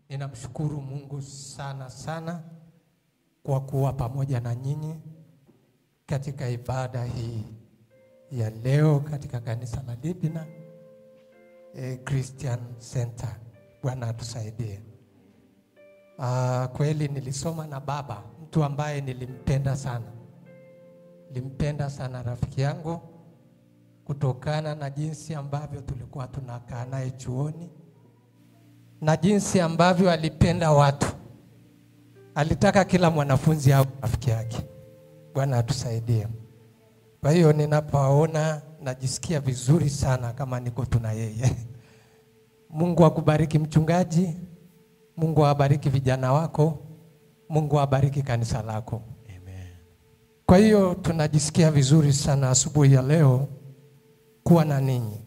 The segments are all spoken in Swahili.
Ninamshukuru Mungu sana sana kwa kuwa pamoja na nyinyi katika ibada hii ya leo katika kanisa la Libina Christian Center. Bwana atusaidie. Kweli nilisoma na baba, mtu ambaye nilimpenda sana. Nilimpenda sana rafiki yangu kutokana na jinsi ambavyo tulikuwa tunakaa naye chuoni na jinsi ambavyo alipenda watu. Alitaka kila mwanafunzi awe rafiki yake. Bwana atusaidie. Kwa hiyo ninapoona najisikia vizuri sana kama niko tuna yeye. Mungu akubariki mchungaji. Mungu awabariki vijana wako. Mungu awabariki kanisa lako. Amen. Kwa hiyo tunajisikia vizuri sana asubuhi ya leo kuwa na ninyi.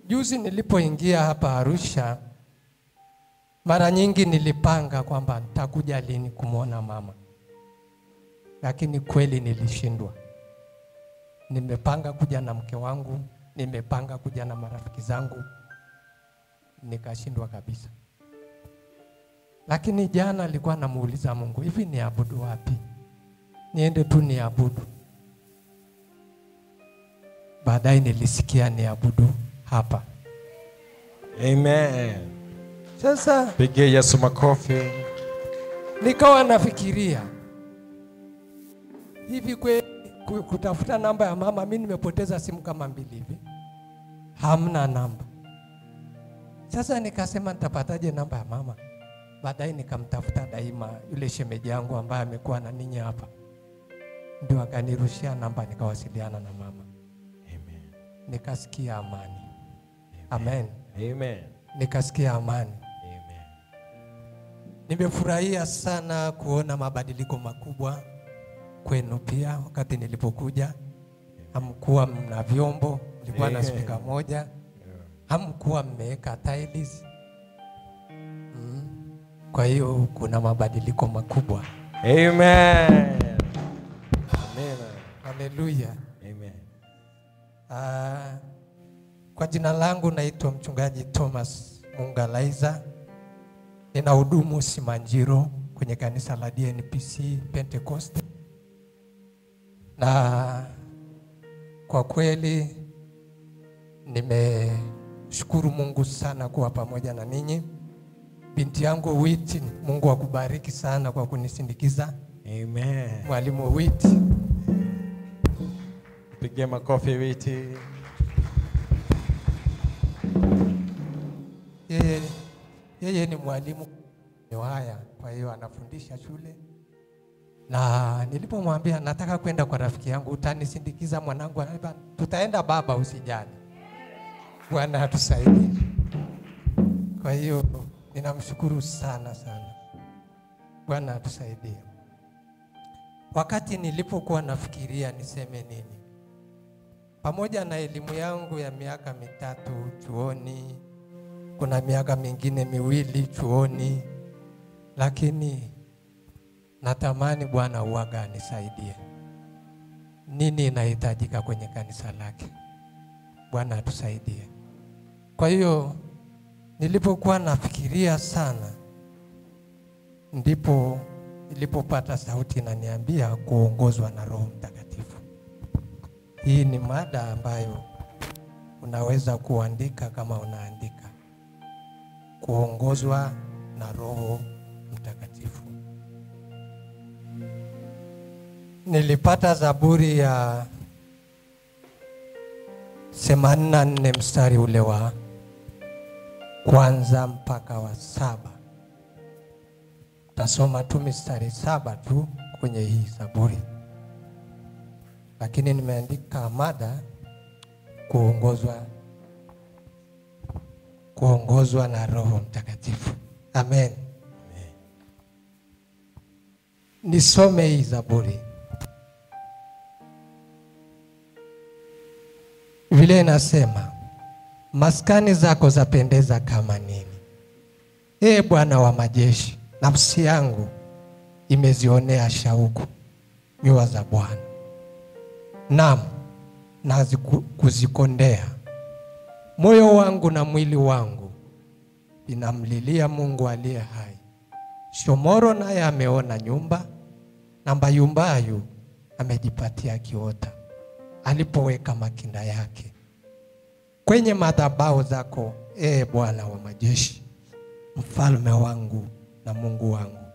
Juzi nilipoingia hapa Arusha, mara nyingi nilipanga kwamba nitakuja lini kumuona mama. Lakini kweli nilishindwa. Nimepanga kuja na mke wangu, nimepanga kuja na marafiki zangu, nikashindwa kabisa. Lakini jana alikuwa namuuliza Mungu, hivi niabudu wapi? Niende tu niabudu. Baadaye nilisikia niabudu hapa. Amen. Sasa Pigie Yesu makofi. nikawa nafikiria, hivi kutafuta namba ya mama, mimi nimepoteza simu kama 2 hivi. Hamna namba. Sasa nikasema nitapataje namba ya mama? Baadaye nikamtafuta Daima, yule shemeji yangu ambaye amekuwa na ninyi hapa. Ndio akanirushia namba, nikawasiliana na mama. Amen. Nikasikia amani. Amen. Amen. Nikasikia amani. Amen. Nimefurahia sana kuona mabadiliko makubwa kwenu pia. Wakati nilipokuja hamkuwa mna vyombo, mlikuwa na speaker moja. Hamkuwa mmeweka tiles. Kwa hiyo kuna mabadiliko makubwa. Amen. Amen. Haleluya. Amen. Kwa jina langu naitwa mchungaji Thomas Mungalaiza. Ninahudumu Simanjiro kwenye kanisa la DNPC Pentecost. Na kwa kweli nimeshukuru Mungu sana kuwa pamoja na ninyi. Binti yangu Witi, Mungu akubariki sana kwa kunisindikiza. Amen. Mwalimu Witi. Pigie makofi Witi. Yeye ni mwalimu haya, kwa hiyo anafundisha shule. Na nilipomwambia nataka kwenda kwa rafiki yangu, utanisindikiza mwanangu? Tutaenda baba, usijali. Bwana atusaidie. Kwa hiyo ninamshukuru sana sana. Bwana atusaidie. Wakati nilipokuwa nafikiria niseme nini, pamoja na elimu yangu ya miaka 3 chuoni, kuna miaka mingine 2 chuoni, lakini natamani Bwana uwaga anisaidie. Nini inahitajika kwenye kanisa lake? Bwana atusaidie. Kwa hiyo nilipokuwa nafikiria sana, ndipo nilipopata sauti inaniambia kuongozwa na Roho Mtakatifu. Hii ni mada ambayo unaweza kuandika kama unaandika. Kuongozwa na Roho Mtakatifu. Nilipata Zaburi ya 84 mstari ule wa 1 mpaka wa 7. Tasoma tu mstari 7 tu kwenye hii Zaburi. Lakini nimeandika mada kuongozwa na Roho Mtakatifu. Amen. Nisome hii Zaburi. Vile inasema, maskani zako zapendeza kama nini, Ee Bwana wa majeshi, nafsi yangu imezionea shauku nyua za Bwana. Naam, na kuzikondea moyo wangu na mwili wangu inamlilia Mungu aliye hai. Shomoro naye ameona nyumba, na mbayumbayu amejipatia kiota alipoweka makinda yake kwenye madhabahu zako, Bwana wa majeshi, mfalme wangu na Mungu wangu.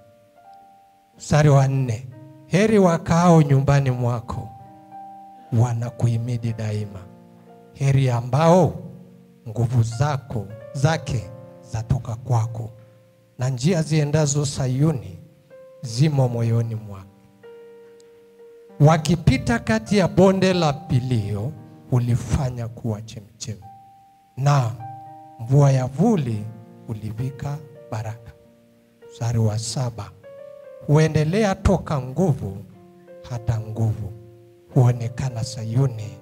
Mstari wa 4, heri wakao nyumbani mwako, wanakuhimidi daima. Heri ambao nguvu zake zatoka kwako, na njia ziendazo Sayuni zimo moyoni mwako. Wakipita kati ya bonde la Pilio, ulifanya kuwa chemchemi, na mvua ya vuli ulivika baraka. Mstari wa 7, huendelea toka nguvu hata nguvu, huonekana Sayuni,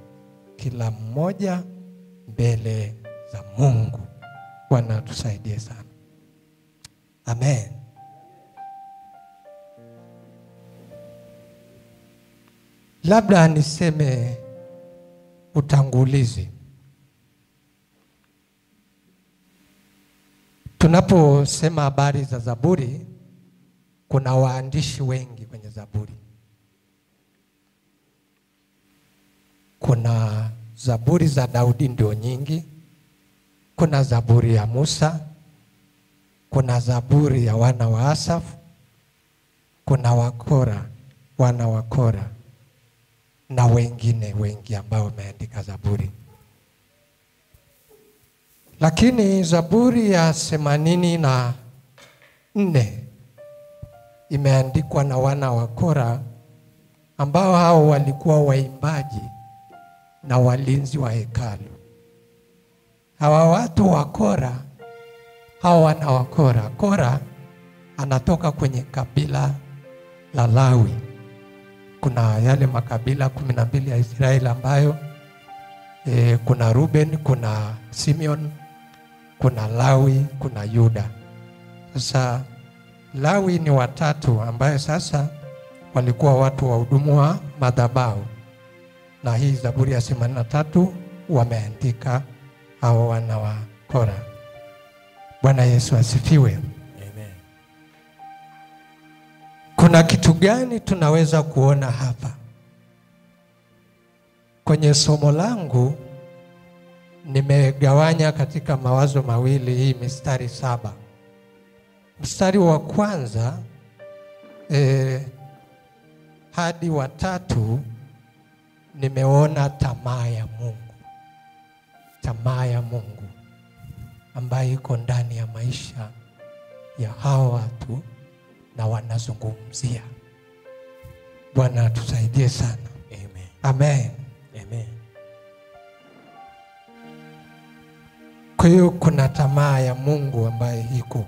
kila mmoja mbele za Mungu. Bwana tusaidie sana. Amen. Labda niseme utangulizi. Tunaposema habari za Zaburi, kuna waandishi wengi kwenye Zaburi. Kuna Zaburi za Daudi ndio nyingi, kuna Zaburi ya Musa, kuna Zaburi ya wana wa Asaf, kuna Wakora, wana wa Kora, na wengine wengi ambao wameandika Zaburi. Lakini Zaburi ya 84 imeandikwa na wana wa Kora, ambao hao walikuwa waimbaji na walinzi wa hekalu. Hawa watu wa Kora, hawa wana wa Kora, Kora anatoka kwenye kabila la Lawi. Kuna yale makabila 12 ya Israeli ambayo kuna Ruben, kuna Simeon, kuna Lawi, kuna Yuda. Sasa Lawi ni watatu ambayo sasa walikuwa watu wa hudumu wa madhabahu, na hii Zaburi ya 83 wameandika hao wana wa Kora. Bwana Yesu asifiwe. Amen. Kuna kitu gani tunaweza kuona hapa? Kwenye somo langu nimegawanya katika mawazo mawili hii mistari 7. Mstari wa kwanza hadi wa 3 nimeona tamaa ya Mungu. Tamaa ya Mungu ambayo iko ndani ya maisha ya hawa watu na wanazungumzia. Bwana tusaidie sana. Amen. Amen. Amen. Kwa hiyo kuna tamaa ya Mungu ambayo iko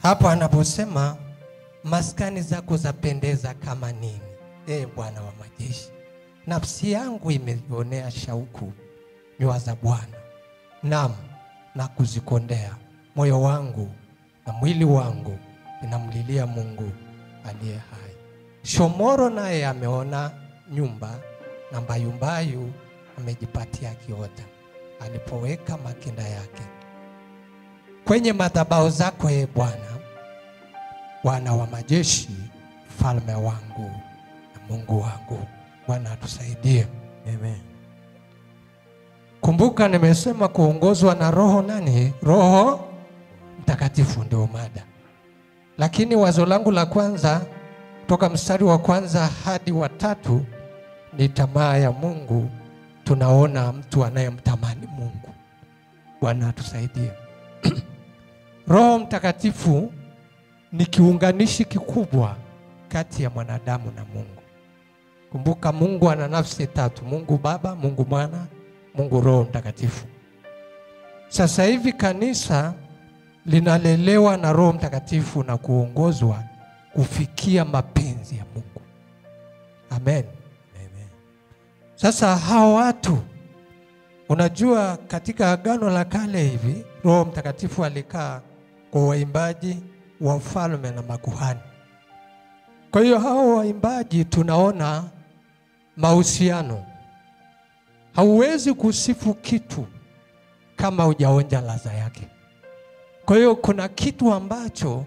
hapa anaposema maskani zako zapendeza kama nini, Bwana wa majeshi. Nafsi yangu imejionea shauku nyua za Bwana, naam, na kuzikondea. Moyo wangu na mwili wangu inamlilia Mungu aliye hai. Shomoro naye ameona nyumba, na mbayumbayu amejipatia kiota alipoweka makinda yake kwenye madhabahu zako, Bwana, Bwana wa majeshi, mfalme wangu na Mungu wangu. Bwana atusaidie. Amen. Kumbuka nimesema kuongozwa na roho nani? Roho Mtakatifu ndio mada. Lakini wazo langu la kwanza toka mstari wa kwanza hadi wa 3 ni tamaa ya Mungu. Tunaona mtu anayemtamani Mungu. Bwana atusaidie. Roho Mtakatifu ni kiunganishi kikubwa kati ya mwanadamu na Mungu. Kumbuka Mungu ana nafsi 3, Mungu Baba, Mungu Mwana, Mungu Roho Mtakatifu. Sasa hivi kanisa linalelewa na Roho Mtakatifu na kuongozwa kufikia mapenzi ya Mungu. Amen. Amen. Sasa hao watu, unajua katika Agano la Kale hivi Roho Mtakatifu alikaa kwa waimbaji, wafalme na makuhani. Kwa hiyo hao waimbaji tunaona mahusiano. Hauwezi kusifu kitu kama hujaonja ladha yake. Kwa hiyo kuna kitu ambacho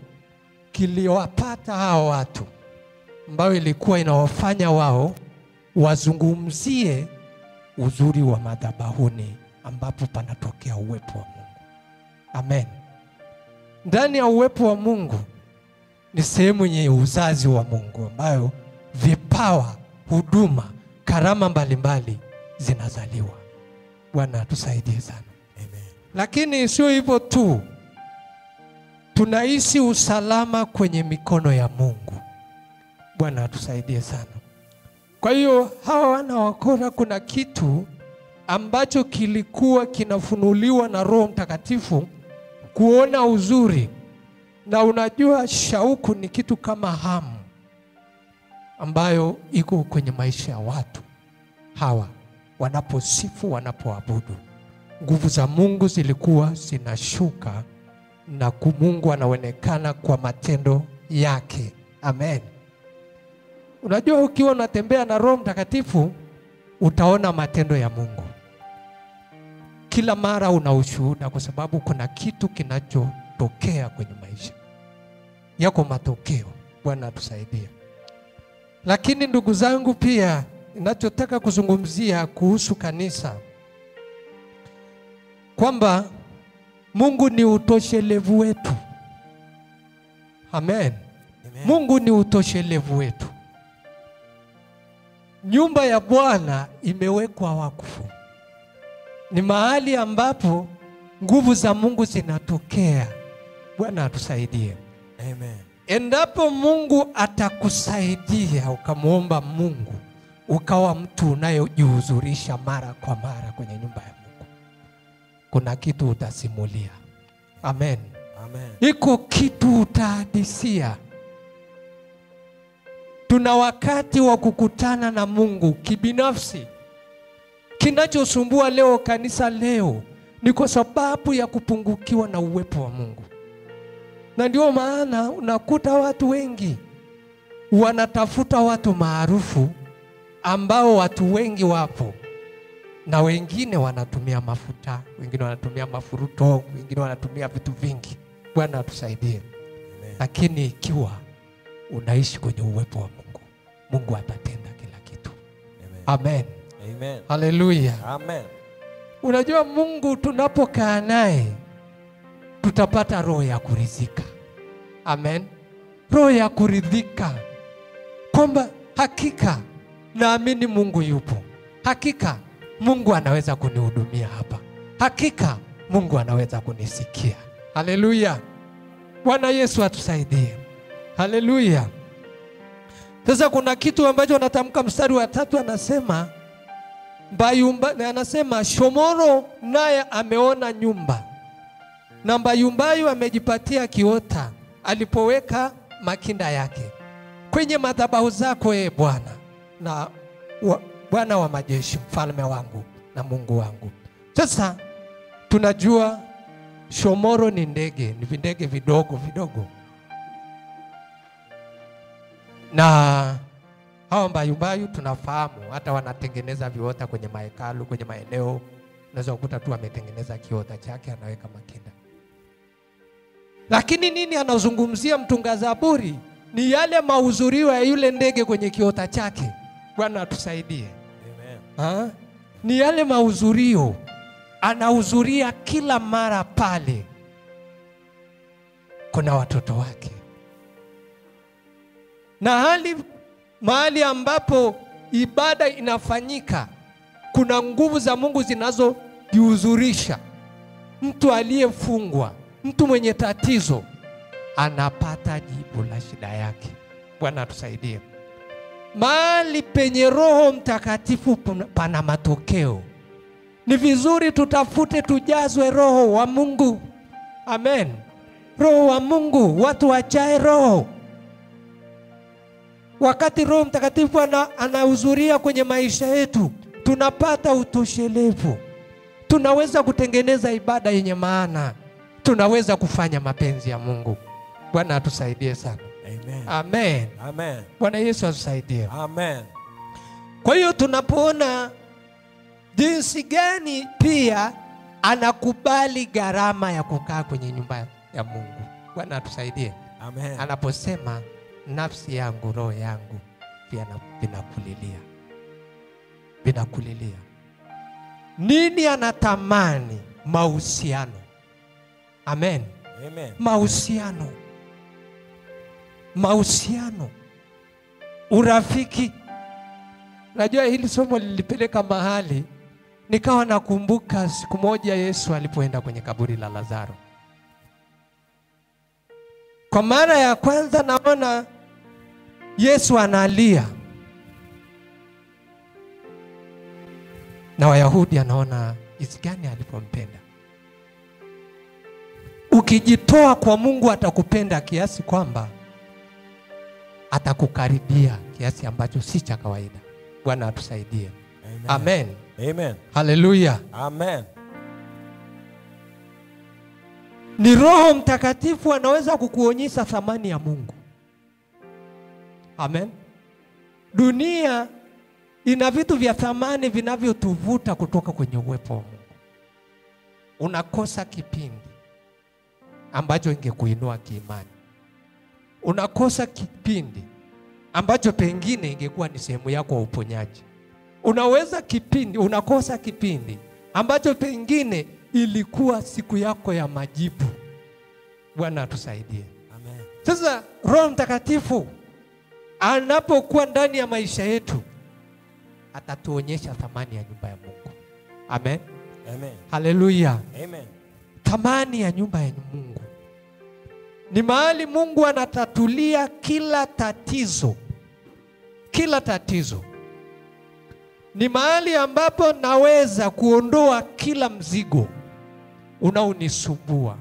kiliwapata hao watu ambayo ilikuwa inawafanya wao wazungumzie uzuri wa madhabahuni ambapo panatokea uwepo wa Mungu. Amen. Ndani ya uwepo wa Mungu ni sehemu yenye uzazi wa Mungu ambayo vipawa, huduma, karama mbalimbali zinazaliwa. Bwana atusaidie sana. Amen. Lakini sio hivyo tu. Tunaishi usalama kwenye mikono ya Mungu. Bwana atusaidie sana. Kwa hiyo hawa wana wa Kora, kuna kitu ambacho kilikuwa kinafunuliwa na Roho Mtakatifu, kuona uzuri. Na unajua shauku ni kitu kama hamu ambayo iko kwenye maisha ya watu hawa. Wanaposifu, wanapoabudu, nguvu za Mungu zilikuwa zinashuka na Mungu anaonekana kwa matendo yake. Amen. Unajua ukiwa unatembea na Roho Mtakatifu utaona matendo ya Mungu. Kila mara una ushuhuda, kwa sababu kuna kitu kinachotokea kwenye maisha yako, matokeo. Bwana atusaidie. Lakini ndugu zangu, pia ninachotaka kuzungumzia kuhusu kanisa kwamba Mungu ni utoshelevu wetu. Amen. Amen. Mungu ni utoshelevu wetu. Nyumba ya Bwana imewekwa wakfu. Ni mahali ambapo nguvu za Mungu zinatokea. Bwana atusaidie. Amen. Endapo Mungu atakusaidia ukamwomba Mungu, ukawa mtu unayejihuzurisha mara kwa mara kwenye nyumba ya Mungu, kuna kitu utasimulia. Amen. Amen. Iko kitu utahadisia. Tuna wakati wa kukutana na Mungu kibinafsi. Kinachosumbua leo kanisa leo ni kwa sababu ya kupungukiwa na uwepo wa Mungu. Na ndio maana unakuta watu wengi wanatafuta watu maarufu ambao watu wengi wapo, na wengine wanatumia mafuta, wengine wanatumia mafuruto, wengine wanatumia vitu vingi. Bwana atusaidie. Lakini ikiwa unaishi kwenye uwepo wa Mungu, Mungu atatenda kila kitu. Amen. Amen. Haleluya. Amen. Unajua Mungu tunapokaa naye tutapata roho ya kuridhika. Amen. Roho ya kuridhika kwamba hakika naamini Mungu yupo. Hakika Mungu anaweza kunihudumia hapa. Hakika Mungu anaweza kunisikia. Haleluya. Bwana Yesu atusaidie. Haleluya. Sasa kuna kitu ambacho anatamka mstari wa 3, anasema anasema shomoro naye ameona nyumba, na mbayumbayu amejipatia kiota alipoweka makinda yake kwenye madhabahu zako, Bwana na Bwana wa majeshi, mfalme wangu na Mungu wangu. Sasa tunajua shomoro ni ndege, ni vindege vidogo vidogo, na hao mbayumbayu tunafahamu hata wanatengeneza viota kwenye mahekalu, kwenye maeneo. Unaweza kukuta tu ametengeneza kiota chake, anaweka makinda. Lakini nini anazungumzia mtunga Zaburi? Ni yale mahudhurio ya yule ndege kwenye kiota chake. Bwana atusaidie. Amen. Ni yale mahudhurio anahudhuria kila mara pale. Kuna watoto wake. Na mahali ambapo ibada inafanyika, kuna nguvu za Mungu zinazojihudhurisha. Mtu aliyefungwa, mtu mwenye tatizo anapata jibu la shida yake. Bwana atusaidie. Mahali penye Roho Mtakatifu pana matokeo. Ni vizuri tutafute, tujazwe Roho wa Mungu. Amen. Roho wa Mungu, watu wajae Roho. Wakati Roho Mtakatifu anahudhuria kwenye maisha yetu, tunapata utoshelevu. Tunaweza kutengeneza ibada yenye maana. Tunaweza kufanya mapenzi ya Mungu. Bwana atusaidie sana. Amen. Amen. Amen. Bwana Yesu atusaidie. Amen. Kwa hiyo tunapoona jinsi gani pia anakubali gharama ya kukaa kwenye nyumba ya Mungu. Bwana atusaidie. Amen. Anaposema nafsi yangu, roho yangu pia vinakulilia. Vinakulilia. Nini anatamani? Mahusiano. Amen. Amen. Mahusiano. Mahusiano. Urafiki. Najua hili somo lilipeleka mahali nikawa nakumbuka siku moja Yesu alipoenda kwenye kaburi la Lazaro. Kwa mara ya kwanza naona Yesu analia. Na Wayahudi anaona jinsi gani alipompenda. Ukijitoa kwa Mungu atakupenda kiasi kwamba atakukaribia kiasi ambacho si cha kawaida. Bwana atusaidie. Amen. Amen. Hallelujah. Amen. Ni Roho Mtakatifu anaweza kukuonyesha thamani ya Mungu. Amen. Dunia ina vitu vya thamani vinavyotuvuta kutoka kwenye uwepo wa Mungu. Unakosa kipindi ambacho ingekuinua kiimani. Unakosa kipindi ambacho pengine ingekuwa ni sehemu yako ya uponyaji. Unakosa kipindi ambacho pengine ilikuwa siku yako ya majibu. Bwana atusaidie. Amen. Sasa Roho Mtakatifu anapokuwa ndani ya maisha yetu atatuonyesha thamani ya nyumba ya Mungu. Amen. Amen. Hallelujah. Amen. Thamani ya nyumba ya Mungu ni mahali Mungu anatatulia kila tatizo. Kila tatizo. Ni mahali ambapo naweza kuondoa kila mzigo unaonisumbua.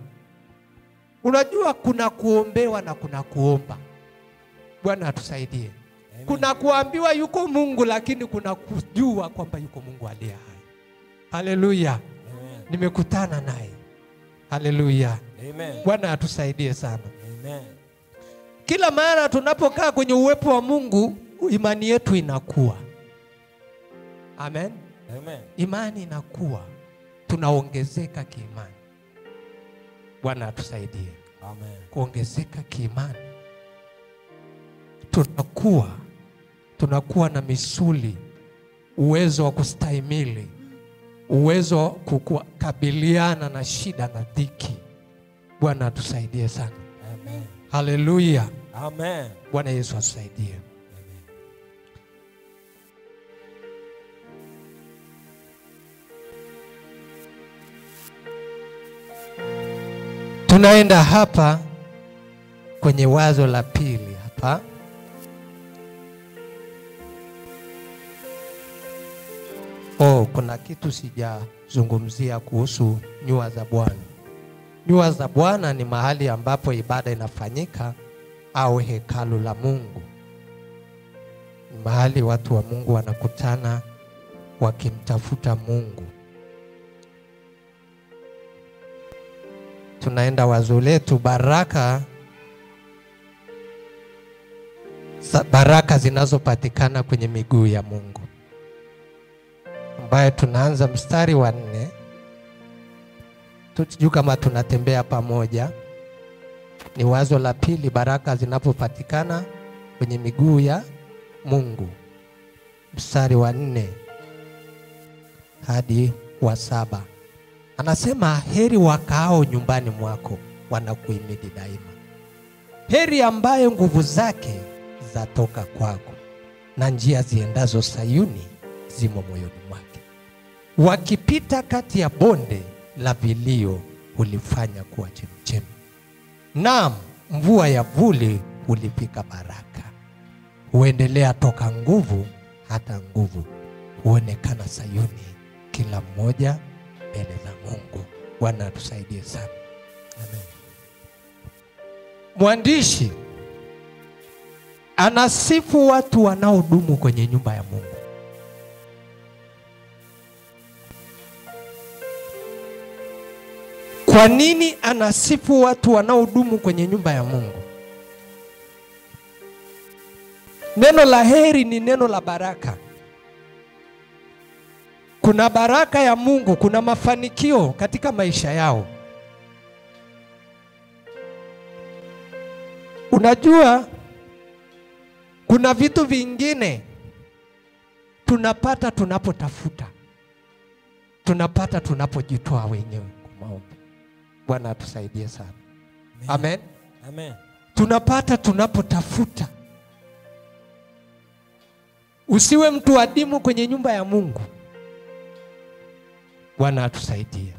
Unajua kuna kuombewa na kuna kuomba. Bwana atusaidie. Amen. Kuna kuambiwa yuko Mungu, lakini kuna kujua kwamba yuko Mungu aliye hai. Hallelujah. Nimekutana naye. Hallelujah. Amen. Bwana atusaidie sana. Amen. Kila mara tunapokaa kwenye uwepo wa Mungu, imani yetu inakuwa. Amen. Amen. Imani inakuwa. Tunaongezeka kiimani. Bwana atusaidie. Amen. Kuongezeka kiimani. Tunakuwa na misuli, uwezo wa kustahimili, uwezo wa kukabiliana na shida na dhiki. Bwana atusaidie sana. Amen. Hallelujah. Amen. Bwana Yesu atusaidie. Tunaenda hapa kwenye wazo la pili hapa. Kuna kitu sijazungumzia kuhusu nyua za Bwana. Nyua za Bwana ni mahali ambapo ibada inafanyika au hekalu la Mungu. Ni mahali watu wa Mungu wanakutana wakimtafuta Mungu. Tunaenda wazo letu baraka zinazopatikana kwenye miguu ya Mungu, ambaye tunaanza mstari wa 4. Tujue kama tunatembea pamoja. Ni wazo la pili, baraka zinapopatikana kwenye miguu ya Mungu. Mstari wa 4 hadi wa 7. Anasema heri wakaao nyumbani mwako, wanakuhimidi daima. Heri ambaye nguvu zake zatoka kwako, na njia ziendazo Sayuni zimo moyoni mwake. Wakipita kati ya bonde la vilio, hulifanya kuwa chemchemi. Naam, mvua ya vuli hulipika baraka. Huendelea toka nguvu hata nguvu, huonekana Sayuni, kila mmoja mbele za Mungu. Bwana atusaidie sana. Amen. Mwandishi anasifu watu wanaodumu kwenye nyumba ya Mungu. Kwa nini anasifu watu wanaodumu kwenye nyumba ya Mungu? Neno la heri ni neno la baraka. kuna baraka ya Mungu, kuna mafanikio katika maisha yao. Unajua kuna vitu vingine tunapata tunapotafuta, tunapata tunapojitoa wenyewe kwa maombi. Bwana atusaidie sana. Amen. Amen. Tunapata tunapotafuta. Usiwe mtu adimu kwenye nyumba ya Mungu. Bwana atusaidie.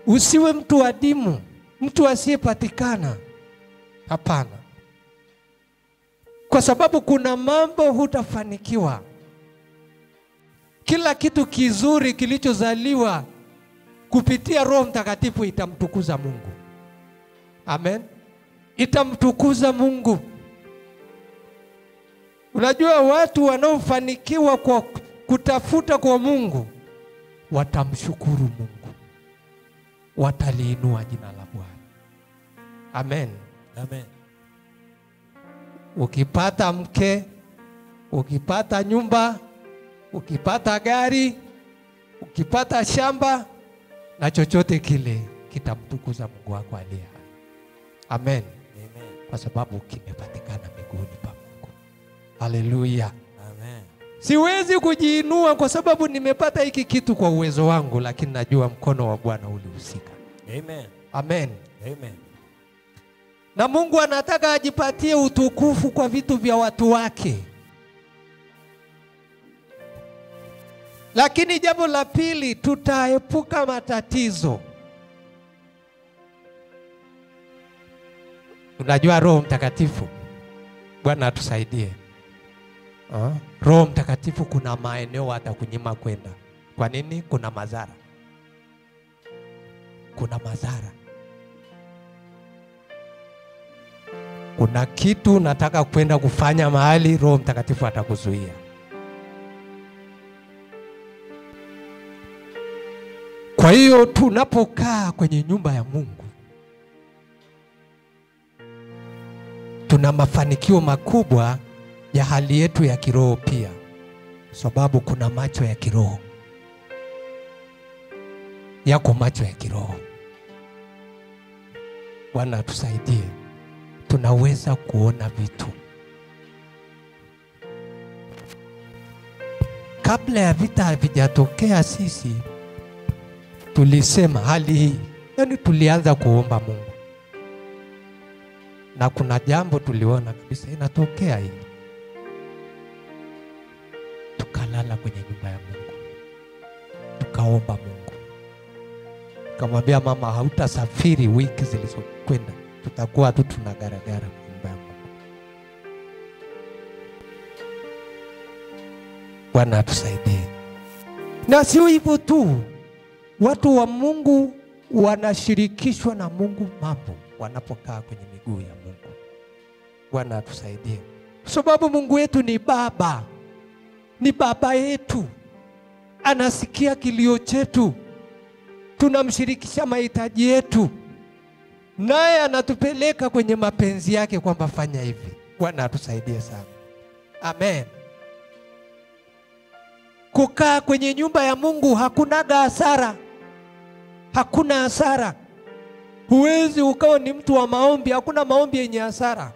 Usiwe mtu adimu, mtu asiyepatikana. Hapana. Kwa sababu kuna mambo hutafanikiwa. Kila kitu kizuri kilichozaliwa kupitia Roho Mtakatifu itamtukuza Mungu. Amen. Itamtukuza Mungu. Unajua watu wanaofanikiwa kwa kutafuta kwa Mungu watamshukuru Mungu, wataliinua jina la Bwana. Amen. Amen. Ukipata mke, ukipata nyumba, ukipata gari, ukipata shamba na chochote kile kitamtukuza Mungu wako aliye hai. Amen. Amen. Kwa sababu kimepatikana miguuni pa Mungu. Haleluya. Amen. Siwezi kujiinua kwa sababu nimepata hiki kitu kwa uwezo wangu, lakini najua mkono wa Bwana ulihusika. Amen. Amen. Amen. Na Mungu anataka ajipatie utukufu kwa vitu vya watu wake. Lakini jambo la pili, tutaepuka matatizo. Unajua Roho Mtakatifu, Bwana atusaidie. Roho Mtakatifu kuna maeneo atakunyima kwenda. Kwa nini? Kuna madhara. Kuna madhara. Kuna kitu nataka kwenda kufanya mahali, Roho Mtakatifu atakuzuia. Kwa hiyo tunapokaa kwenye nyumba ya Mungu, tuna mafanikio makubwa ya hali yetu ya kiroho pia, sababu kuna macho ya kiroho. Yako macho ya kiroho. Bwana atusaidie. Tunaweza kuona vitu. Kabla ya vita havijatokea, sisi tulisema hali hii, yani tulianza kuomba Mungu. Na kuna jambo tuliona kabisa inatokea hii. Tukalala kwenye nyumba ya Mungu, tukaomba Mungu. Kamwambia mama, hautasafiri wiki zilizokwenda, tutakuwa tu tunagaragara kwenye nyumba ya Mungu. Bwana atusaidie. Na sio hivyo tu, watu wa Mungu wanashirikishwa na Mungu mambo wanapokaa kwenye miguu ya Mungu. Bwana atusaidie. Sababu Mungu wetu ni baba. Ni baba yetu. Anasikia kilio chetu. Tunamshirikisha mahitaji yetu. Naye anatupeleka kwenye mapenzi yake kwamba fanya hivi. Bwana atusaidie sana. Amen. Kukaa kwenye nyumba ya Mungu hakunaga hasara. Hakuna hasara. Huwezi ukawa ni mtu wa maombi, hakuna maombi yenye hasara.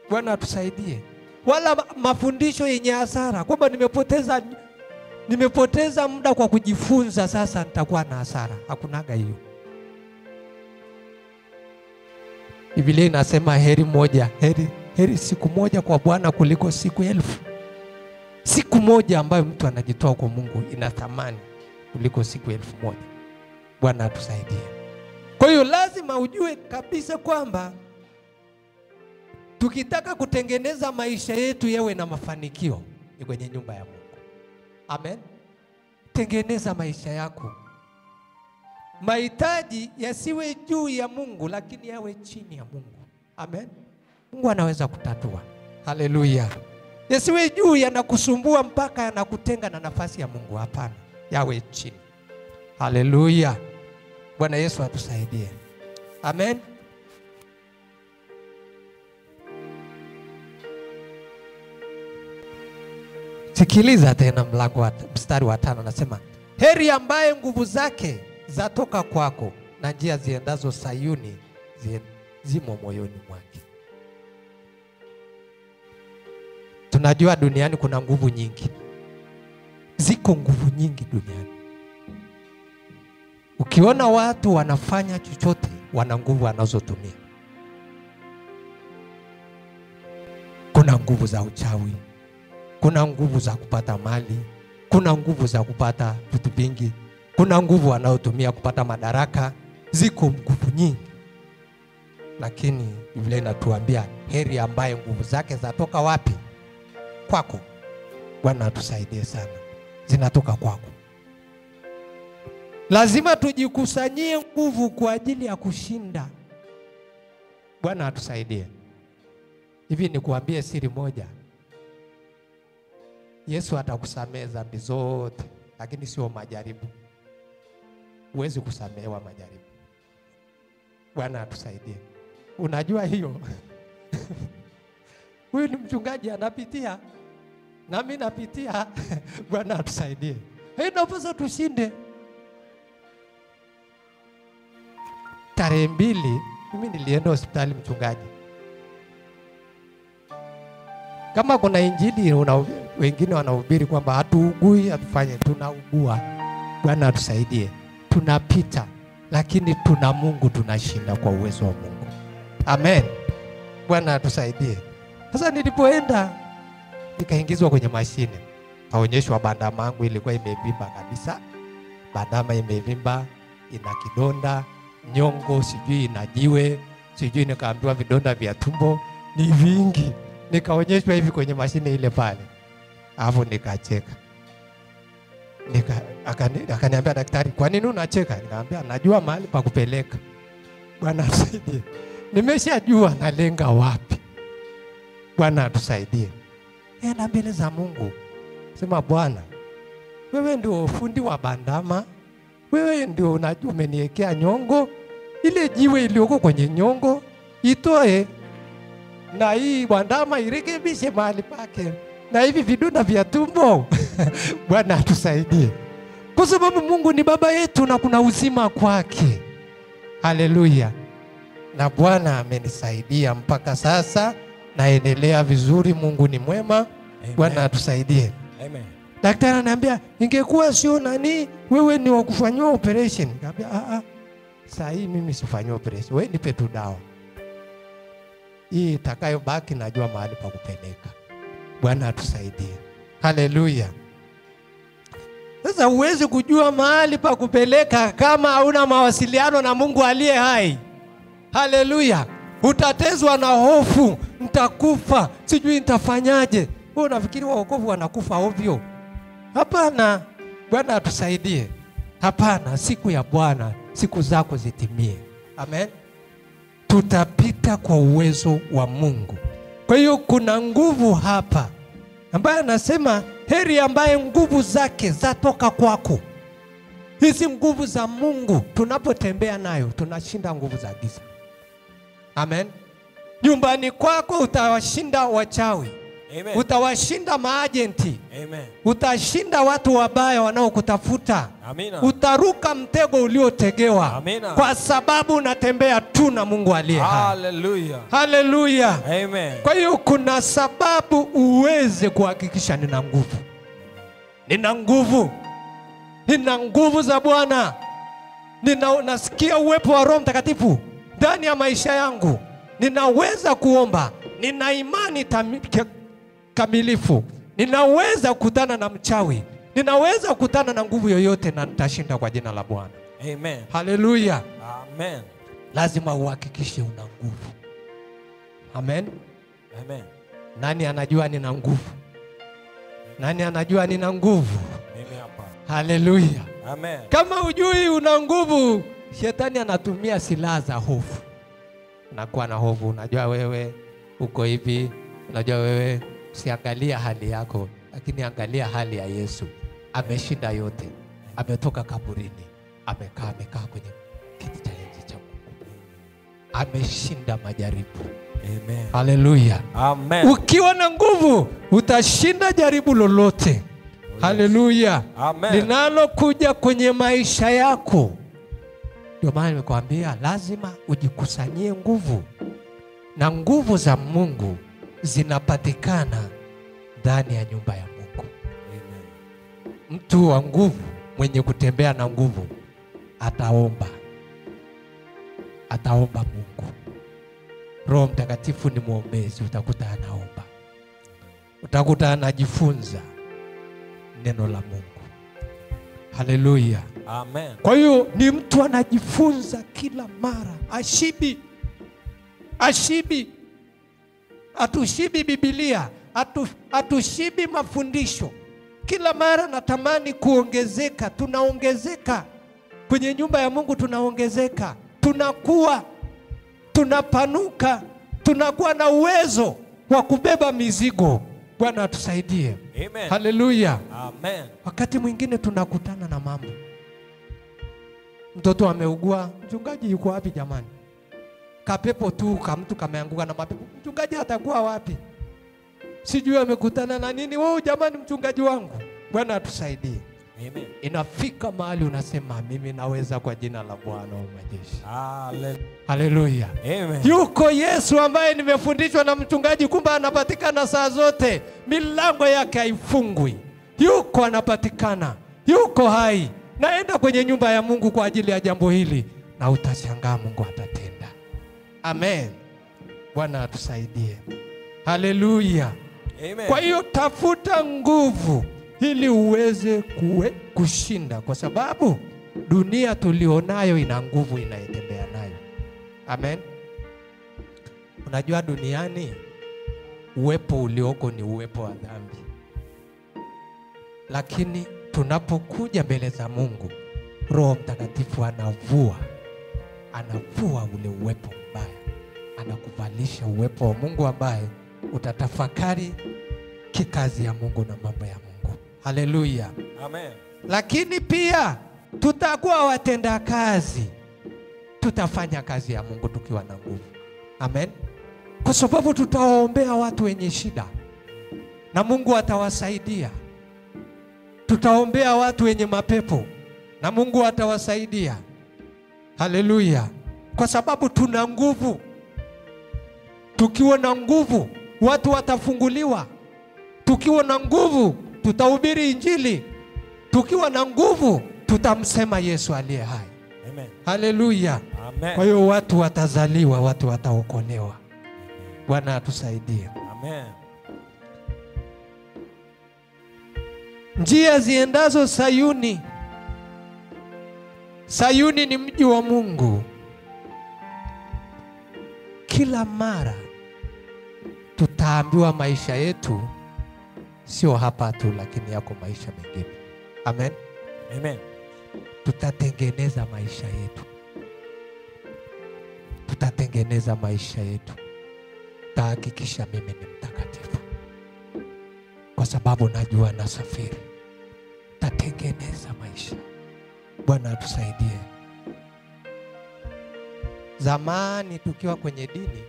Bwana atusaidie. Wala mafundisho yenye hasara, kwamba nimepoteza muda kwa kujifunza, sasa nitakuwa na hasara. Hakunaga hiyo. Biblia inasema heri siku moja kwa Bwana kuliko siku 1000. Siku moja ambayo mtu anajitoa kwa Mungu ina thamani kuliko siku 1000. Bwana atusaidie. Kwa hiyo lazima ujue kabisa kwamba tukitaka kutengeneza maisha yetu yawe na mafanikio ni kwenye nyumba ya Mungu. Amen. Tengeneza maisha yako. Mahitaji yasiwe juu ya Mungu, lakini yawe chini ya Mungu. Amen. Mungu anaweza kutatua. Haleluya. Yasiwe juu yanakusumbua mpaka yanakutenga na nafasi ya Mungu. Hapana. Yawe chini. Haleluya. Bwana Yesu atusaidie. Amen. Sikiliza tena mstari wa 5 nasema, Heri ambaye nguvu zake zatoka kwako na njia ziendazo Sayuni zimo moyoni mwake. Tunajua duniani kuna nguvu nyingi. Ziko nguvu nyingi duniani. Ukiona watu wanafanya chochote, wana nguvu wanazotumia. Kuna nguvu za uchawi, kuna nguvu za kupata mali, kuna nguvu za kupata vitu vingi, kuna nguvu wanaotumia kupata madaraka. Ziko nguvu nyingi. Lakini Biblia inatuambia heri ambaye nguvu zake zatoka wapi? Kwako. Bwana atusaidie sana. Zinatoka kwako. Lazima tujikusanyie nguvu kwa ajili ya kushinda. Bwana atusaidie. Hivi nikuambie siri moja. Yesu atakusamehe dhambi zote, lakini sio majaribu. Huwezi kusamehewa majaribu. Bwana atusaidie. Unajua hiyo? Huyu ni mchungaji anapitia, na mimi napitia. Bwana atusaidie. Inapaswa tushinde. Tarehe 2 mimi nilienda hospitali mchungaji. Kama kuna injili wengine wanahubiri kwamba hatuugui, hatufanye, tunaugua. Bwana atusaidie. Tunapita, lakini tuna Mungu, tunashinda kwa uwezo wa Mungu. Amen. Bwana atusaidie. Sasa nilipoenda nikaingizwa kwenye mashine. Kaonyeshwa bandama yangu ilikuwa imevimba kabisa. Bandama imevimba, ina kidonda, nyongo sijui ina jiwe, sijui nikaambiwa vidonda vya tumbo ni vingi. Nikaonyeshwa hivi kwenye mashine ile pale. Hapo nikacheka. Akaniambia daktari, kwa nini unacheka? Nikamwambia najua mahali pa kupeleka. Bwana atusaidie. Nimeshajua nalenga wapi. Bwana atusaidie. Enda mbele za Mungu. Sema, Bwana, wewe ndio fundi wa bandama. Wewe ndio unajua umeniwekea nyongo. Ile jiwe iliyoko kwenye nyongo itoe, na hii bandama irekebishe mahali pake, na hivi vidonda vya tumbo. Bwana atusaidie. Kwa sababu Mungu ni baba yetu na kuna uzima kwake. Haleluya. Na Bwana amenisaidia mpaka sasa, naendelea vizuri. Mungu ni mwema. Bwana atusaidie. Amen. Daktari ananiambia, ingekuwa sio nani, wewe ni wa kufanywa operation. Nikamwambia sasa hii mimi sifanywa operation. Wewe nipe tu dawa. Hii itakayobaki najua mahali pa kupeleka. Bwana atusaidie. Haleluya. Sasa uweze kujua mahali pa kupeleka kama hauna mawasiliano na Mungu aliye hai. Haleluya. Utatezwa na hofu, nitakufa, sijui nitafanyaje. Wewe unafikiri wokovu wanakufa ovyo? Hapana. Bwana atusaidie. Hapana, siku ya Bwana, siku zako zitimie. Amen. Tutapita kwa uwezo wa Mungu. Kwa hiyo kuna nguvu hapa ambaye anasema heri ambaye nguvu zake zatoka kwako. Hizi nguvu za Mungu tunapotembea nayo tunashinda nguvu za giza. Amen. Nyumbani kwako utawashinda wachawi. Amen. Utawashinda maagenti. Amen. Utashinda watu wabaya wanaokutafuta. Amina. Utaruka mtego uliotegewa. Amina. Kwa sababu unatembea tu na Mungu aliye hai. Hallelujah. Hallelujah. Amen. Kwa hiyo kuna sababu uweze kuhakikisha nina nguvu. Nina nguvu. Nina nguvu za Bwana. Nasikia uwepo wa Roho Mtakatifu ndani ya maisha yangu. Ninaweza kuomba. Nina imani kamilifu. Ninaweza kukutana na mchawi. Ninaweza kukutana na nguvu yoyote na nitashinda kwa jina la Bwana. Amen. Haleluya. Amen. Lazima uhakikishe una nguvu. Amen. Amen. Nani anajua nina nguvu? Nani anajua nina nguvu? Mimi hapa. Haleluya. Amen. Kama hujui una nguvu, shetani anatumia silaha za hofu. Unakuwa na hofu, unajua wewe uko hivi, unajua wewe, usiangalia hali yako, lakini angalia hali ya Yesu. Ameshinda yote. Ametoka kaburini, amekaa kwenye kiti cha enzi cha Mungu. Ameshinda majaribu. Amen. Haleluya. Amen. Ukiwa na nguvu utashinda jaribu lolote. Haleluya. Amen. Linalokuja kwenye maisha yako. Ndio maana nimekwambia lazima ujikusanyie nguvu. Na nguvu za Mungu zinapatikana ndani ya nyumba ya Mungu. Amen. Mtu wa nguvu, mwenye kutembea na nguvu, ataomba. Ataomba Mungu. Roho Mtakatifu ni mwombezi, utakuta anaomba. Utakuta anajifunza neno la Mungu. Haleluya. Amen. Kwa hiyo ni mtu anajifunza kila mara. Ashibi. Atushibi Biblia, atushibi mafundisho. Kila mara natamani kuongezeka, tunaongezeka. Kwenye nyumba ya Mungu tunaongezeka. Tunakuwa, tunapanuka, tunakuwa na uwezo wa kubeba mizigo. Bwana atusaidie. Amen. Haleluya. Amen. Wakati mwingine tunakutana na mambo. Mtoto ameugua, mchungaji yuko wapi jamani? Kapepo tu, mtu kameanguka na mapepo. Mchungaji atakuwa wapi? Sijui amekutana na nini. Wewe jamani, mchungaji wangu. Bwana atusaidie. Amen. Inafika mahali unasema mimi naweza kwa jina la Bwana wa majeshi. Haleluya. Amen. Yuko Yesu ambaye nimefundishwa na mchungaji, kumbe anapatikana saa zote. Milango yake haifungwi. Yuko anapatikana. Yuko hai. Naenda kwenye nyumba ya Mungu kwa ajili ya jambo hili na utashangaa Mungu atatenda. Amen. Bwana atusaidie. Haleluya. Amen. Kwa hiyo tafuta nguvu ili uweze kushinda, kwa sababu dunia tulionayo ina nguvu inayotembea nayo. Amen. Unajua duniani uwepo ulioko ni uwepo wa dhambi. Lakini tunapokuja mbele za Mungu, Roho Mtakatifu anavua ule uwepo mbaya. Anakuvalisha uwepo wa Mungu ambaye utatafakari kikazi ya Mungu na mambo ya Mungu. Haleluya. Amen. Lakini pia tutakuwa watenda kazi. Tutafanya kazi ya Mungu tukiwa na nguvu. Amen. Kwa sababu tutawaombea watu wenye shida na Mungu atawasaidia. Tutaombea watu wenye mapepo na Mungu atawasaidia. Haleluya. Kwa sababu tuna nguvu. Tukiwa na nguvu, watu watafunguliwa. Tukiwa na nguvu, tutahubiri Injili. Tukiwa na nguvu, tutamsema Yesu aliye hai. Amen. Haleluya. Amen. Kwa hiyo watu watazaliwa, watu wataokolewa. Bwana atusaidie. Amen. Njia ziendazo Sayuni. Sayuni ni mji wa Mungu. Kila mara tutaambiwa maisha yetu sio hapa tu, lakini yako maisha mengine. Amen. Amen. Tutatengeneza maisha yetu. Tutatengeneza maisha yetu. Tahakikisha mimi ni mtakatifu, kwa sababu najua nasafiri. Tatengeneza maisha. Bwana atusaidie. Zamani tukiwa kwenye dini,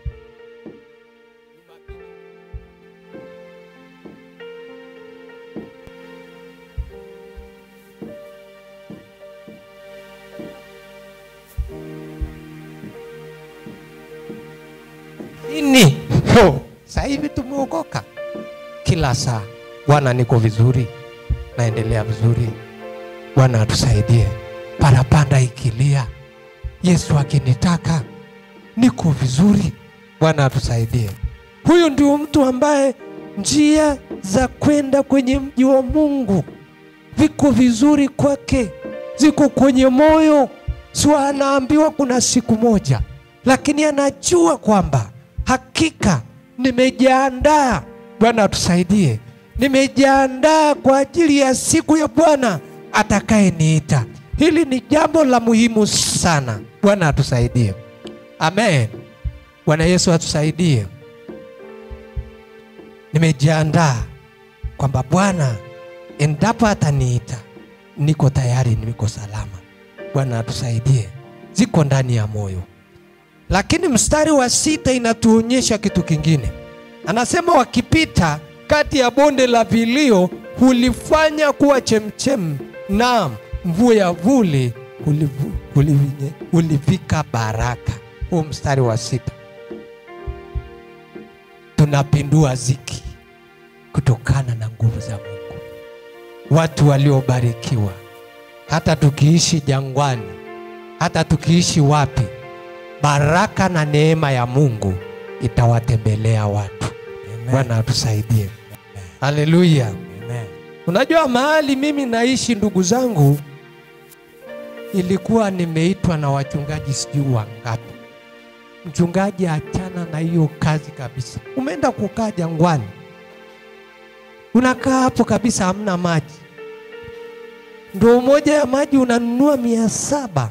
sasa hivi tumeokoka. Kila saa, Bwana niko vizuri, naendelea vizuri. Bwana atusaidie. Parapanda ikilia, Yesu akinitaka, niko vizuri. Bwana atusaidie. Huyu ndio mtu ambaye njia za kwenda kwenye mji wa Mungu viko vizuri kwake, ziko kwenye moyo. Sio anaambiwa kuna siku moja, lakini anajua kwamba hakika nimejiandaa. Bwana atusaidie. Nimejiandaa kwa ajili ya siku ya Bwana atakayeniita. Hili ni jambo la muhimu sana. Bwana atusaidie. Amen. Bwana Yesu atusaidie. Nimejiandaa kwamba Bwana endapo ataniita, niko tayari, niko salama. Bwana atusaidie. Ziko ndani ya moyo. Lakini mstari wa 6 inatuonyesha kitu kingine. Anasema wakipita kati ya bonde la vilio hulifanya kuwa chemchem, na mvua ya vuli hulivika baraka. Huu mstari wa 6. Tunapindua ziki kutokana na nguvu za Mungu. Watu waliobarikiwa, hata tukiishi jangwani, hata tukiishi wapi, baraka na neema ya Mungu itawatembelea watu. Bwana atusaidie. Haleluya. Amen. Unajua mahali mimi naishi, ndugu zangu, ilikuwa nimeitwa na wachungaji sijui wangapi. Mchungaji, achana na hiyo kazi kabisa. Umeenda kukaa jangwani, unakaa hapo kabisa, hamna maji. Ndio moja ya maji unanunua 700.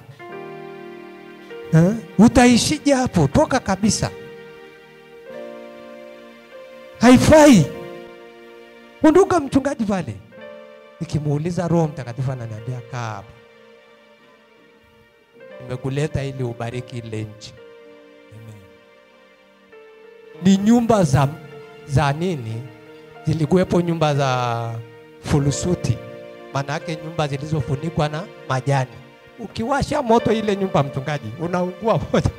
Utaishije hapo? Toka kabisa, haifai. Ondoka mchungaji pale. Nikimuuliza, Roho Mtakatifu ananiambia kaa hapo. Nimekuleta ili ubariki ile nchi. Ni nyumba za nini? Zilikuwepo nyumba za fulusuti. Maana yake nyumba zilizofunikwa na majani. Ukiwasha moto ile nyumba, mchungaji, unaungua moja.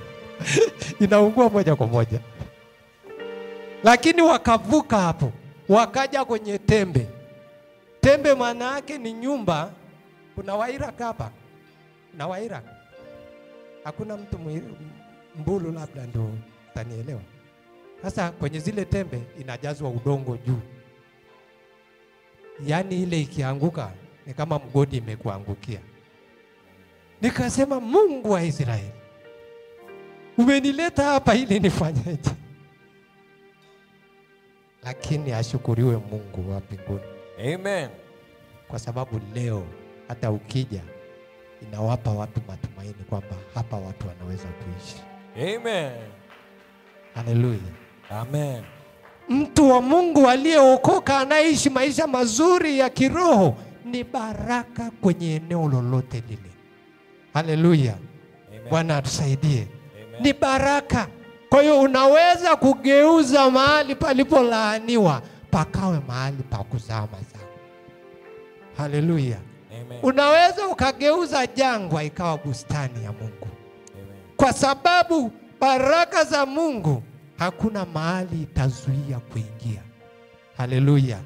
Inaungua moja kwa moja. Lakini wakavuka hapo, wakaja kwenye tembe. Tembe maana yake ni nyumba. Kuna Waira hapa. Na Waira. Hakuna mtu Mbulu labda ndio tanielewa. Sasa kwenye zile tembe inajazwa udongo juu. Yaani ile ikianguka ni kama mgodi imekuangukia. Nikasema, Mungu wa Israeli, umenileta hapa ili nifanyeje? Lakini ashukuriwe Mungu wa mbinguni. Amen. Kwa sababu leo hata ukija inawapa watu matumaini kwamba hapa watu wanaweza kuishi. Amen. Haleluya. Amen. Mtu wa Mungu aliyeokoka anaishi maisha mazuri ya kiroho ni baraka kwenye eneo lolote lile. Haleluya. Bwana atusaidie. Ni baraka. Kwa hiyo unaweza kugeuza mahali palipolaaniwa pakawe mahali pa kuzaa mazao. Haleluya. Unaweza ukageuza jangwa ikawa bustani ya Mungu. Amen. Kwa sababu baraka za Mungu hakuna mahali itazuia kuingia. Haleluya.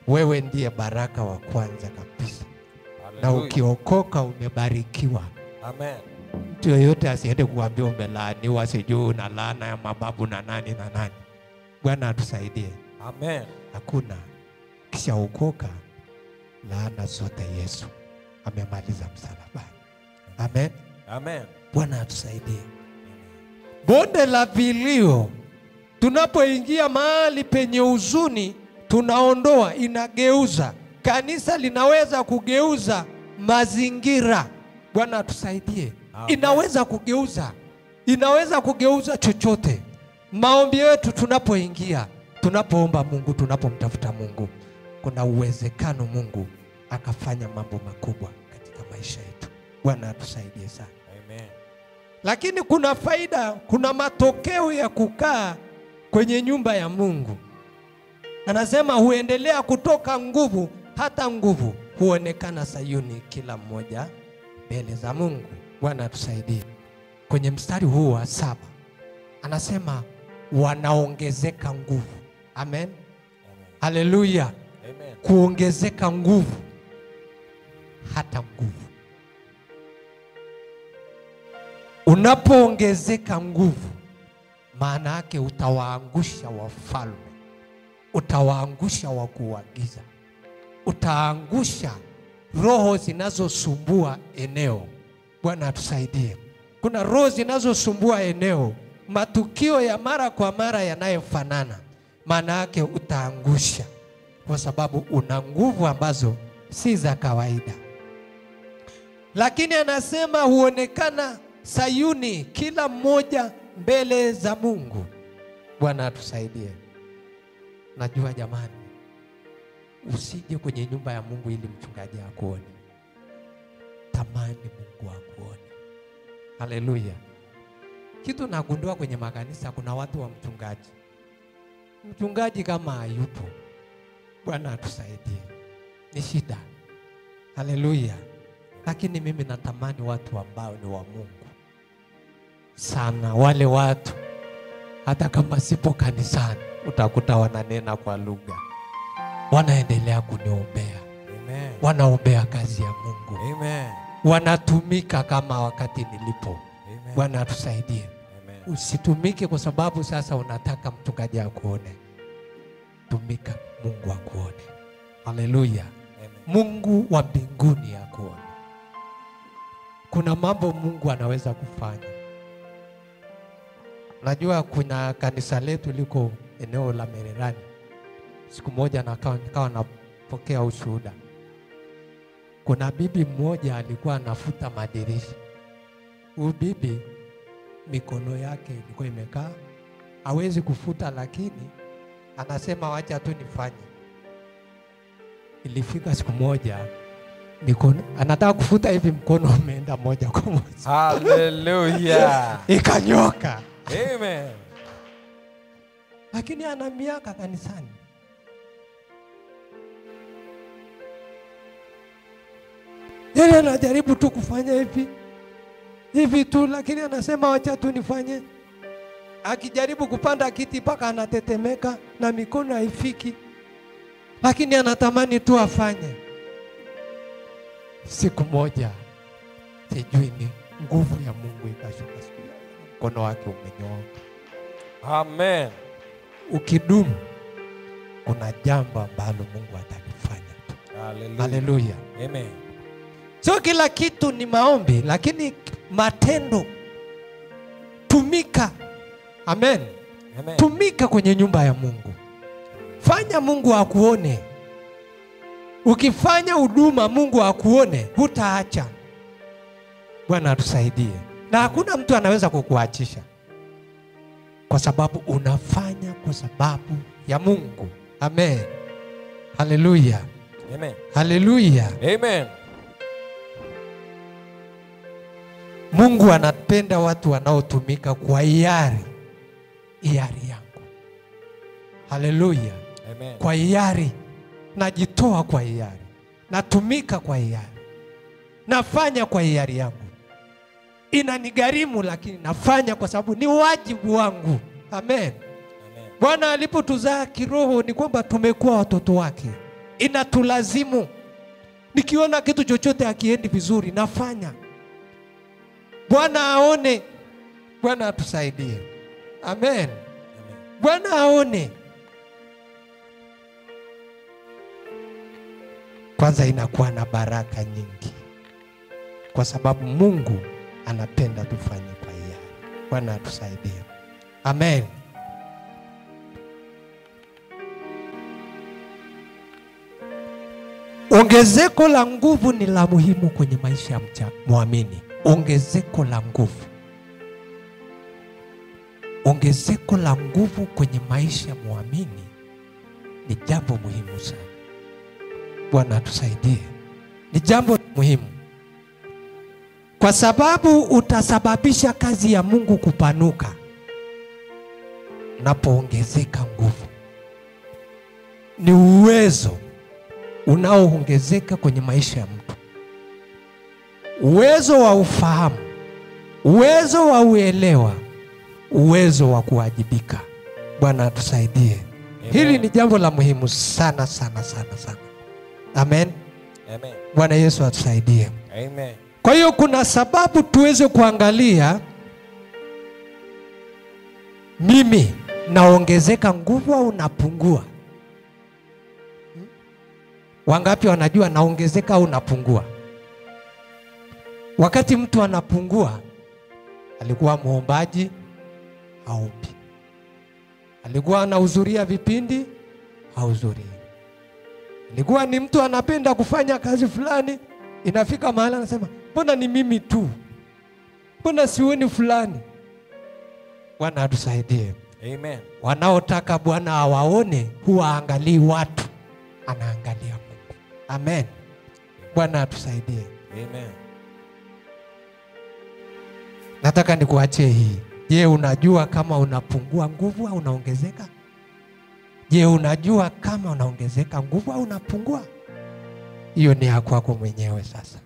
Wewe ndiye baraka wa kwanza kabisa. Hallelujah. Na ukiokoka umebarikiwa. Amen. Mtu yoyote asiende kuambia umelaaniwa, sijui na laana ya mababu na nani na nani. Bwana atusaidie. Amen. Hakuna. Kisha ukoka, laana zote Yesu amemaliza msalabani. Amen. Amen. Bwana atusaidie. Bonde la vilio, tunapoingia mahali penye huzuni, tunaondoa, inageuza. Kanisa linaweza kugeuza mazingira. Bwana atusaidie. Inaweza kugeuza. Inaweza kugeuza chochote. Maombi yetu tunapoingia, tunapoomba Mungu, tunapomtafuta Mungu, kuna uwezekano Mungu akafanya mambo makubwa katika maisha yetu. Bwana atusaidie sana. Amen. Lakini kuna faida, kuna matokeo ya kukaa kwenye nyumba ya Mungu. Anasema huendelea kutoka nguvu, hata nguvu huonekana Sayuni, kila mmoja mbele za Mungu. Bwana atusaidie. Kwenye mstari huu wa 7 anasema wanaongezeka nguvu. Amen. Haleluya. Amen. Kuongezeka nguvu, hata nguvu. Unapoongezeka nguvu, maana yake utawaangusha wafalme, utawaangusha wakuu wa giza, utaangusha roho zinazosumbua eneo. Bwana atusaidie. Kuna roho zinazosumbua eneo, matukio ya mara kwa mara yanayofanana, maana yake utaangusha, kwa sababu una nguvu ambazo si za kawaida. Lakini anasema huonekana Sayuni, kila mmoja mbele za Mungu. Bwana atusaidie. Najua jamani, usije kwenye nyumba ya Mungu ili mchungaji akuone. Tamani Mungu akuone. Haleluya. Kitu nagundua kwenye makanisa, kuna watu wa mchungaji. Mchungaji kama hayupo, Bwana atusaidie. Ni shida. Haleluya. Lakini mimi natamani watu ambao ni wa Mungu sana, wale watu hata kama sipo kanisani utakuta wananena kwa lugha, wanaendelea kuniombea. Amen. Wanaombea kazi ya Mungu. Amen. Wanatumika kama wakati nilipo. Amen. Bwana atusaidie. Amen. Usitumike kwa sababu sasa unataka mchungaji akuone. Tumika Mungu akuone. Haleluya. Mungu wa mbinguni akuone. Kuna mambo Mungu anaweza kufanya. Najua kuna kanisa letu liko eneo la Mererani. Siku moja nikawa napokea ushuhuda. Kuna bibi mmoja alikuwa anafuta madirisha. Huyu bibi mikono yake ilikuwa imekaa, hawezi kufuta, lakini anasema wacha tu nifanye. Ilifika siku moja mikono anataka kufuta hivi, mkono umeenda moja kwa moja. Hallelujah. Ikanyoka. Amen. Lakini ana miaka kanisani. Yeye anajaribu tu kufanya hivi tu, lakini anasema wacha tu nifanye. Akijaribu kupanda kiti paka anatetemeka na mikono haifiki, lakini anatamani tu afanye. Siku moja sijui ni nguvu ya Mungu ikashuka, mkono wake umenyooka. Amen. Ukidumu kuna jambo ambalo Mungu atalifanya. Hallelujah. Haleluya. Amen. Sio kila kitu ni maombi, lakini matendo. Tumika. Amen. Amen. Tumika kwenye nyumba ya Mungu. Fanya Mungu akuone. Ukifanya huduma Mungu akuone, hutaacha. Bwana atusaidie. Na hakuna mtu anaweza kukuachisha, kwa sababu unafanya kwa sababu ya Mungu. Amen. Haleluya. Amen. Haleluya. Amen. Mungu anapenda watu wanaotumika kwa hiari yangu. Haleluya. Amen. Kwa hiari, najitoa kwa hiari, natumika kwa hiari, nafanya kwa hiari yangu. Inanigharimu, lakini nafanya kwa sababu ni wajibu wangu. Amen. Amen. Bwana alipotuzaa kiroho ni kwamba tumekuwa watoto wake. Inatulazimu. Nikiona kitu chochote hakiendi vizuri, nafanya. Bwana aone. Bwana atusaidie. Amen. Bwana aone. Kwanza inakuwa na baraka nyingi, kwa sababu Mungu anapenda tufanye kwa hiari. Bwana atusaidie. Amen. Ongezeko la nguvu ni la muhimu kwenye maisha ya muamini. Ongezeko la nguvu. Ongezeko la nguvu kwenye maisha ya muamini ni jambo muhimu sana. Bwana atusaidie. Ni jambo muhimu, kwa sababu utasababisha kazi ya Mungu kupanuka unapoongezeka nguvu. Ni uwezo unaoongezeka kwenye maisha ya mtu. Uwezo wa ufahamu, uwezo wa uelewa, uwezo wa kuwajibika. Bwana atusaidie. Hili ni jambo la muhimu sana sana sana sana. Amen. Amen. Bwana Yesu atusaidie. Amen. Kwa hiyo kuna sababu tuweze kuangalia, mimi naongezeka nguvu au napungua? Wangapi wanajua naongezeka au napungua? Wakati mtu anapungua, alikuwa muombaji, haombi. Alikuwa anahudhuria vipindi, hahudhurii. Alikuwa ni mtu anapenda kufanya kazi fulani, inafika mahali anasema, mbona ni mimi tu? Mbona sioni fulani? Bwana atusaidie. Amen. Wanaotaka Bwana awaone huwa angalii watu, anaangalia Mungu. Amen. Bwana atusaidie. Amen. Nataka nikuachie hii. Je, unajua kama unapungua nguvu au unaongezeka? Je, unajua kama unaongezeka nguvu au unapungua? Hiyo ni ya kwako mwenyewe sasa.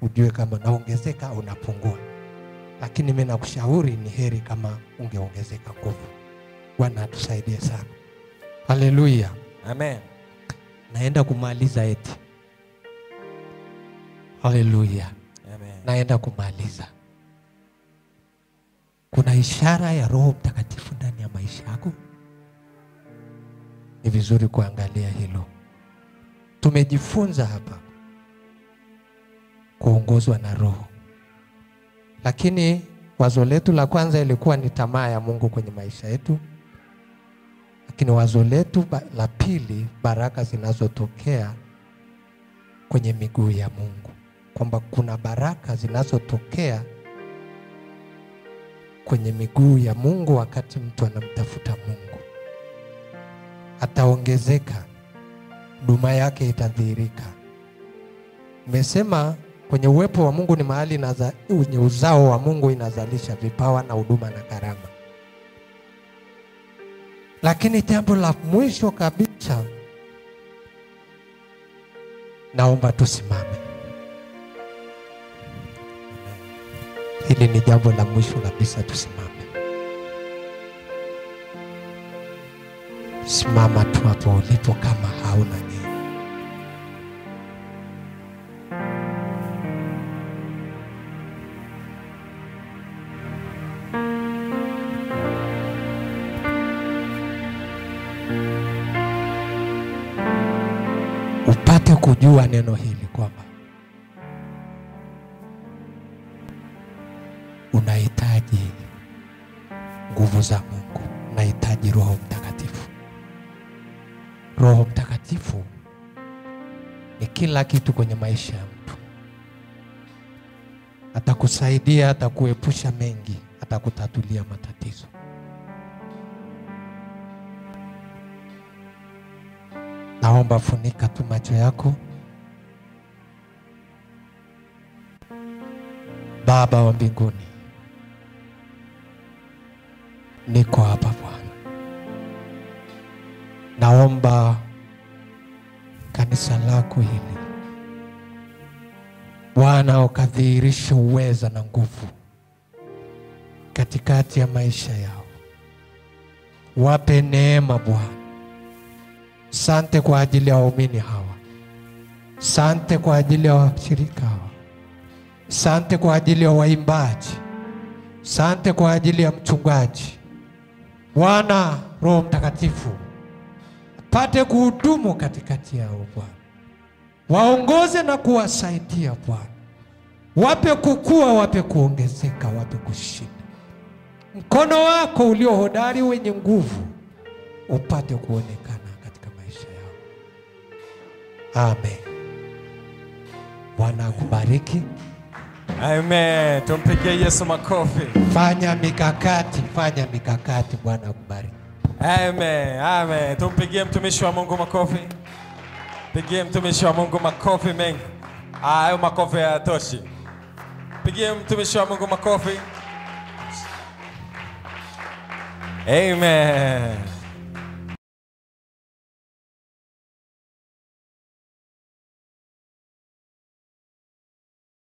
Ujue kama unaongezeka au unapungua. Lakini mimi nakushauri ni heri kama ungeongezeka nguvu. Bwana atusaidie sana. Haleluya. Amen. Naenda kumaliza eti. Haleluya. Amen. Naenda kumaliza. Kuna ishara ya Roho Mtakatifu ndani ya maisha yako? Ni vizuri kuangalia hilo. Tumejifunza hapa kuongozwa na Roho. Lakini wazo letu la kwanza ilikuwa ni tamaa ya Mungu kwenye maisha yetu. Lakini wazo letu la pili, baraka zinazotokea kwenye miguu ya Mungu. Kwamba kuna baraka zinazotokea kwenye miguu ya Mungu wakati mtu anamtafuta Mungu. Ataongezeka, huduma yake itadhihirika. Nimesema kwenye uwepo wa Mungu ni mahali kwenye uzao wa Mungu inazalisha vipawa na huduma na karama. Lakini jambo la mwisho kabisa, naomba tusimame. Hili ni jambo la mwisho kabisa, tusimame. Simama tu hapo ulipo kama hauna nini. Upate kujua neno hili kwamba unahitaji nguvu za Mungu, unahitaji Roho Mtakatifu. Roho Mtakatifu ni kila kitu kwenye maisha ya mtu. Atakusaidia, atakuepusha mengi, atakutatulia matatizo. Naomba funika tu macho yako. Baba wa mbinguni, niko hapa Bwana. Naomba kanisa lako hili Bwana ukadhihirishe uweza na nguvu katikati ya maisha yao. Wape neema Bwana. Asante kwa ajili ya waumini hawa. Asante kwa ajili ya washirika hawa. Asante kwa ajili ya waimbaji. Asante kwa ajili ya mchungaji. Bwana, Roho Mtakatifu apate kuhudumu katikati yao Bwana. Waongoze na kuwasaidia Bwana. Wape kukua, wape kuongezeka, wape kushinda. Mkono wako ulio hodari wenye nguvu upate kuonekana katika maisha yao. Amen. Bwana akubariki. Amen. Tumpigie Yesu makofi. Fanya mikakati, Bwana akubariki. Amen. Amen. Tumpigie mtumishi wa Mungu makofi. Pigie mtumishi wa Mungu makofi mengi. Hayo makofi hayatoshi. Pigie mtumishi wa Mungu makofi. Amen.